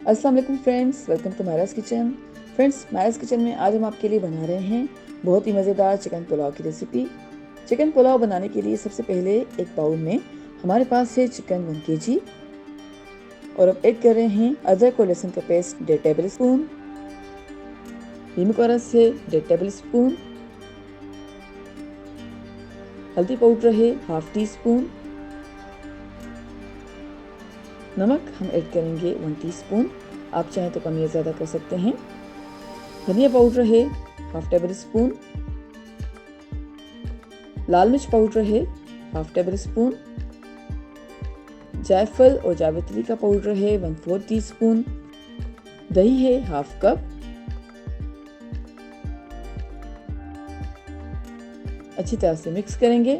अस्सलाम वालेकुम friends, welcome to Mairaj kitchen. Friends, Mairaj kitchen में आज हम आपके लिए बना रहे हैं बहुत ही मज़ेदार चिकन पुलाव की रेसिपी। चिकन पुलाव बनाने के लिए सबसे पहले एक बाउल में हमारे पास है चिकन 1 kg और अब ऐड कर रहे हैं अदरक और लहसुन का पेस्ट 1.5 टेबल स्पून, नींबू का रस है 1.5 टेबल स्पून, हल्दी पाउडर है 1/2 टीस्पून, नमक हम ऐड करेंगे 1 टीस्पून, आप चाहें तो कम या ज़्यादा कर सकते हैं। धनिया पाउडर है 1/2 टेबल स्पून, लाल मिर्च पाउडर है 1/2 टेबल स्पून, जायफल और जावित्री का पाउडर है 1/4 टीस्पून, दही है 1/2 कप। अच्छी तरह से मिक्स करेंगे।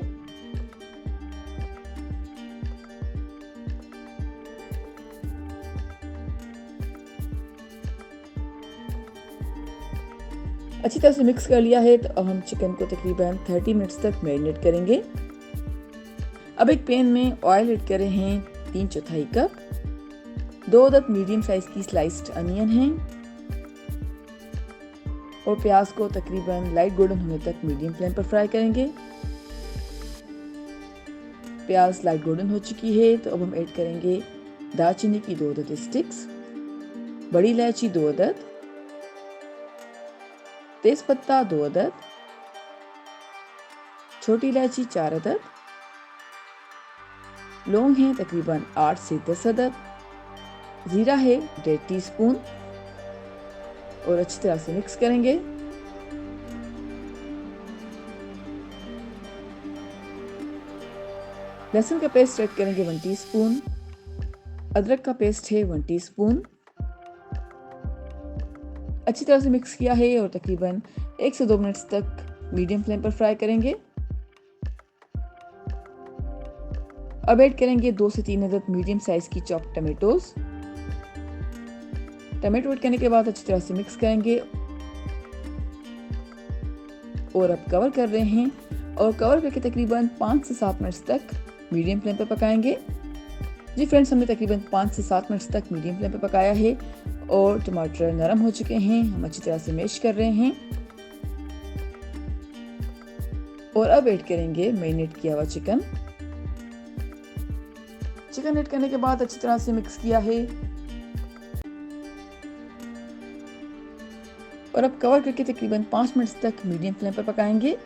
अच्छी तरह से मिक्स कर लिया है तो अब हम चिकन को तकरीबन 30 मिनट्स तक मैरिनेट करेंगे। अब एक पैन में ऑयल ऐड कर रहे हैं 3/4 कप, 2 अदद मीडियम साइज की स्लाइस्ड अनियन है और प्याज को तकरीबन लाइट गोल्डन होने तक मीडियम फ्लेम पर फ्राई करेंगे। प्याज लाइट गोल्डन हो चुकी है तो अब हम ऐड करेंगे दालचीनी की 2 अदद स्टिक्स, बड़ी इलायची 2 अदद, तेजपत्ता 2 अदद, छोटी इलायची 4 अदद, लौंग है तकरीबन 8 से 10 अदद, जीरा है 1.5 टीस्पून और अच्छी तरह से मिक्स करेंगे। लहसुन का पेस्ट ऐड करेंगे 1 टीस्पून, अदरक का पेस्ट है 1 टीस्पून। अच्छी तरह से मिक्स किया है और तकरीबन 1 से 2 मिनट्स तक मीडियम फ्लेम पर फ्राई करेंगे। अब ऐड करेंगे 2 से 3 अदद मीडियम साइज की चॉप टमेटोज। टमाटो ऐड करने के बाद अच्छी तरह से मिक्स करेंगे और अब कवर कर रहे हैं और कवर करके तकरीबन 5 से 7 मिनट्स तक मीडियम फ्लेम पर पकाएंगे। जी फ्रेंड्स, हमने तकरीबन 5 से 7 मिनट्स तक मीडियम फ्लेम पर पकाया है और टमाटर नरम हो चुके हैं। हम अच्छी तरह से मैश कर रहे हैं और अब ऐड करेंगे मैरिनेट किया हुआ चिकन। चिकन ऐड करने के बाद अच्छी तरह से मिक्स किया है और अब कवर करके तकरीबन 5 मिनट्स तक मीडियम फ्लेम पर पकाएंगे।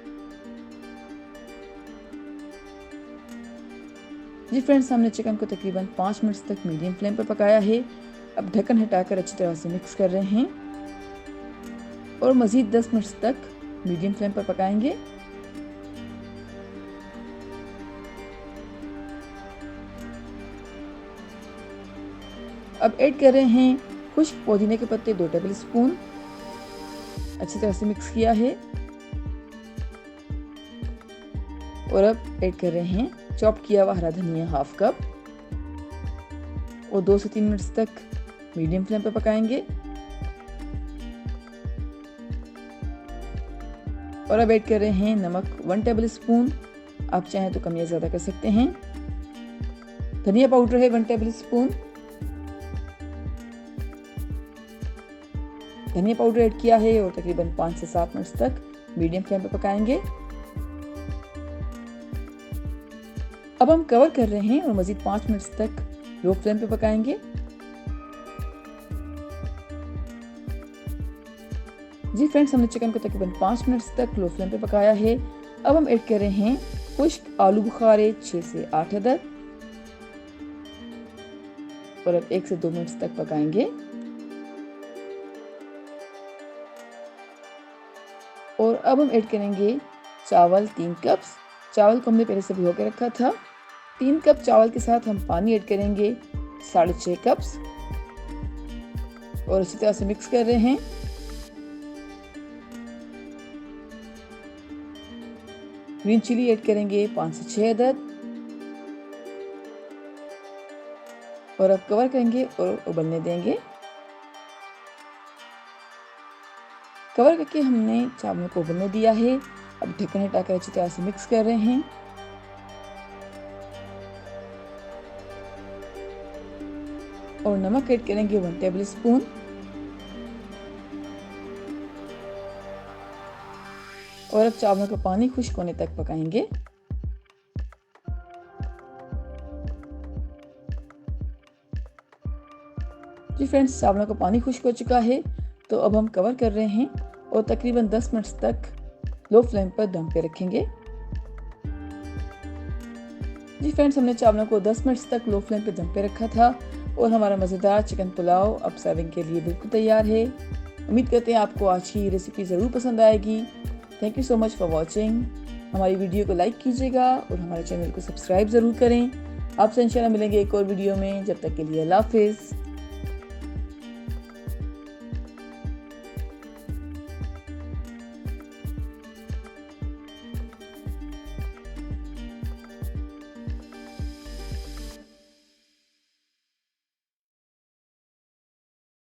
जी फ्रेंड्स, हमने चिकन को तकरीबन 5 मिनट्स तक मीडियम फ्लेम पर पकाया है। अब ढक्कन हटाकर अच्छी तरह से मिक्स कर रहे हैं और मज़ीद 10 मिनट्स तक मीडियम फ्लेम पर पकाएंगे। अब ऐड कर रहे हैं खुश्क पुदीने के पत्ते 2 टेबल स्पून। अच्छी तरह से मिक्स किया है और अब ऐड कर रहे हैं चॉप किया हुआ हरा धनिया 1/2 कप और 2 से 3 मिनट्स तक मीडियम फ्लेम पर पकाएंगे। और अब ऐड कर रहे हैं नमक 1 टेबल स्पून, आप चाहें तो कम या ज़्यादा कर सकते हैं। धनिया पाउडर है 1 टेबल स्पून। धनिया पाउडर ऐड किया है और तकरीबन 5 से 7 मिनट्स तक मीडियम फ्लेम पर पकाएंगे। अब हम कवर कर रहे हैं और मज़ीद 5 मिनट्स तक लो फ्लेम पे पकाएंगे। जी फ्रेंड्स, हमने चिकन को तकरीबन 5 मिनट्स तक लो फ्लेम पे पकाया है। अब हम ऐड कर रहे हैं खुश्क आलू बुखारे 6 से 8 अदद और अब 1 से 2 मिनट्स तक पकाएंगे। और अब हम ऐड करेंगे चावल 3 कप्स। चावल को हमने पहले से भिगो के रखा था। 3 कप चावल के साथ हम पानी ऐड करेंगे 6.5 कप्स और अच्छी तरह से मिक्स कर रहे हैं। ग्रीन चिली ऐड करेंगे 5 से 6 अदद और अब कवर करेंगे और उबलने देंगे। कवर करके हमने चावलों को उबलने दिया है। अब ढक्कन हटाकर अच्छी तरह से मिक्स कर रहे हैं। और नमक ऐड करेंगे 1 टेबल स्पून। और अब चावलों का पानी खुश्क होने तक पकाएंगे। जी फ्रेंड्स, चावलों का पानी खुश्क हो चुका है, तो अब हम कवर कर रहे हैं और तकरीबन 10 मिनट तक लो फ्लेम पर दम पे रखेंगे। जी फ्रेंड्स, हमने चावलों को 10 मिनट तक लो फ्लेम पे दम पे रखा था और हमारा मज़ेदार चिकन पुलाव अब सर्विंग के लिए बिल्कुल तैयार है। उम्मीद करते हैं आपको आज की रेसिपी ज़रूर पसंद आएगी। Thank you so much for watching. हमारी वीडियो को लाइक कीजिएगा और हमारे चैनल को सब्सक्राइब ज़रूर करें। आपसे इंशाल्लाह मिलेंगे एक और वीडियो में। जब तक के लिए अल्लाह हाफिज़।